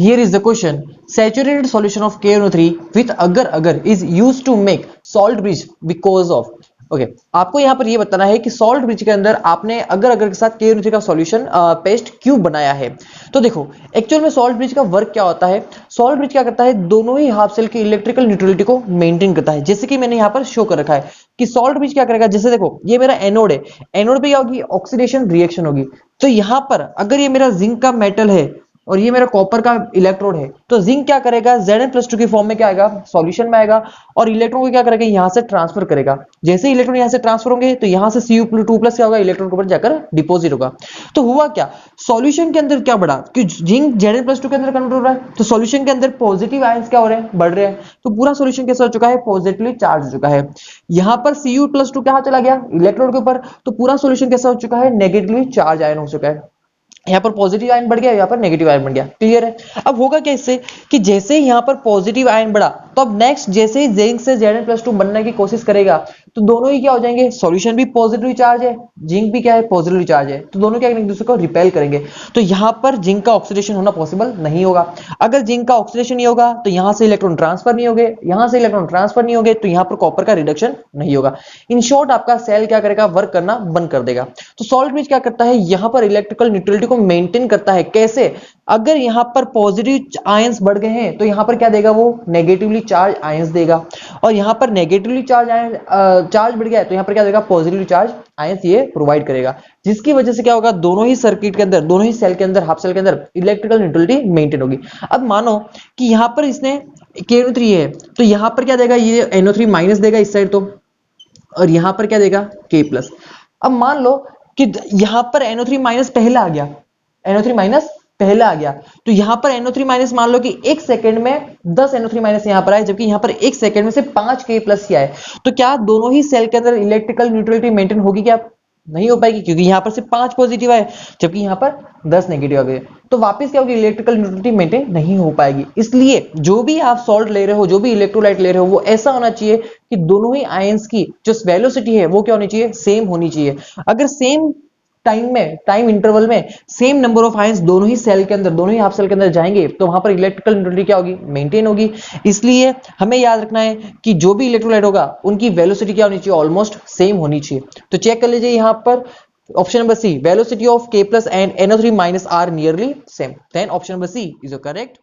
Here is the question. Saturated solution of KNO3 with agar is used to make salt bridge because of. Okay आपको यहाँ पर ये बताना है कि सॉल्ट ब्रिज के अंदर आपने अगर के साथ KNO3 का सॉल्यूशन पेस्ट क्यों बनाया है। तो देखो एक्चुअल में सॉल्ट ब्रिज का वर्क क्या होता है। सॉल्ट ब्रिज क्या करता है, दोनों ही हाफ सेल की इलेक्ट्रिकल न्यूट्रलिटी को मेंटेन करता है। जैसे कि मैंने यहाँ पर शो कर रखा है कि सॉल्ट ब्रिज क्या करेगा, जैसे देखो ये मेरा एनोड है, एनोड पे क्या होगी, ऑक्सीडेशन रिएक्शन होगी। तो यहाँ पर अगर ये मेरा जिंक का मेटल है और ये मेरा कॉपर का इलेक्ट्रोड है, तो जिंक क्या करेगा, Zn+2 की फॉर्म में क्या आएगा, सॉल्यूशन में आएगा और इलेक्ट्रॉन को क्या करेगा, यहां से ट्रांसफर करेगा। जैसे ही इलेक्ट्रॉन यहां से ट्रांसफर होंगे तो यहां से Cu2+ क्या होगा, इलेक्ट्रॉन के ऊपर जाकर डिपॉजिट होगा। तो हुआ क्या, सॉल्यूशन के अंदर क्या बढ़ा कि जिंक Zn+2 के अंदर कन्वर्ट हो रहा है, तो सॉल्यूशन के अंदर पॉजिटिव आयंस क्या हो रहे हैं, बढ़ रहे हैं। तो पूरा सॉल्यूशन कैसा हो चुका है, पॉजिटिवली चार्ज हो चुका है। यहां पर Cu+2 कहां चला गया, इलेक्ट्रोड के ऊपर, तो पूरा सॉल्यूशन कैसा हो चुका है, नेगेटिवली चार्ज आयन हो चुका है। यहाँ पर पॉजिटिव आयन बढ़ गया, यहाँ पर नेगेटिव आयन बढ़ गया। क्लियर है। अब होगा क्या इससे कि जैसे ही यहाँ पर पॉजिटिव आयन बढ़ा तो अब नेक्स्ट जैसे ही जिंक से Zn+2 बनने की कोशिश करेगा तो दोनों ही क्या हो जाएंगे, सॉल्यूशन भी पॉजिटिव चार्ज है, जिंक भी क्या है, पॉजिटिव चार्ज है, तो दोनों क्या एक दूसरे को रिपेल करेंगे। तो यहाँ पर जिंक का ऑक्सीडेशन होना पॉसिबल नहीं होगा। अगर जिंक का ऑक्सीडेशन नहीं होगा तो यहाँ से इलेक्ट्रॉन ट्रांसफर नहीं होंगे, यहाँ से इलेक्ट्रॉन ट्रांसफर नहीं होंगे, तो यहाँ पर कॉपर का रिडक्शन नहीं होगा। इन शॉर्ट आपका सेल क्या करेगा, वर्क करना बंद कर देगा। तो सॉल्ट ब्रिज क्या करता है, यहाँ पर इलेक्ट्रिकल न्यूट्रलिटी को मेंटेन करता है। कैसे, अगर यहाँ पर पॉजिटिव आयंस बढ़ गए हैं तो यहाँ पर क्या देगा, वो नेगेटिवली चार्ज आयंस देगा, और यहाँ पर नेगेटिवली चार्ज चार्ज बढ़ गया है तो यहाँ पर क्या देगा, पॉजिटिवली चार्ज आयंस ये प्रोवाइड करेगा। जिसकी वजह से क्या होगा, दोनों ही सर्किट के अंदर, दोनों ही सेल के अंदर, हाफ सेल के अंदर इलेक्ट्रिकल न्यूट्रलिटी मेंटेन होगी। अब मानो कि यहाँ पर इसने KNO3 है तो यहाँ पर क्या देगा, ये NO3- देगा इस साइड तो, और यहाँ पर क्या देगा, K+। अब मान लो कि यहाँ पर NO3- पहले आ गया, NO3- पहले आ गया, तो यहां पर NO3- मान लो कि 1 सेकंड में 10 NO3- यहां पर आए, जबकि यहां पर 1 सेकंड में से 5 K+ ही आए। तो क्या दोनों ही सेल के अंदर इलेक्ट्रिकल न्यूट्रलिटी मेंटेन होगी, क्या नहीं हो पाएगी, क्योंकि यहां पर सिर्फ 5 पॉजिटिव आए जबकि यहां पर 10 नेगेटिव आ गए। तो वापस क्या होगी, इलेक्ट्रिकल न्यूट्रलिटी मेंटेन नहीं हो पाएगी। इसलिए जो भी आप सॉल्ट ले रहे हो, जो भी इलेक्ट्रोलाइट ले रहे हो, वो ऐसा होना चाहिए कि दोनों ही आयंस की जो वेलोसिटी है वो क्या होनी चाहिए, सेम होनी चाहिए। अगर सेम टाइम में, टाइम इंटरवल में सेम नंबर ऑफ आयंस दोनों ही सेल के अंदर, दोनों ही हाफ सेल के अंदर जाएंगे तो वहां पर इलेक्ट्रिकल न्यूट्रलिटी क्या होगी, मेंटेन होगी। इसलिए हमें याद रखना है कि जो भी इलेक्ट्रोलाइट होगा उनकी वेलोसिटी क्या होनी चाहिए, ऑलमोस्ट सेम होनी चाहिए। तो चेक कर लीजिए यहां पर option number C, velocity of K+ and NO3- are nearly same, then option number C is your correct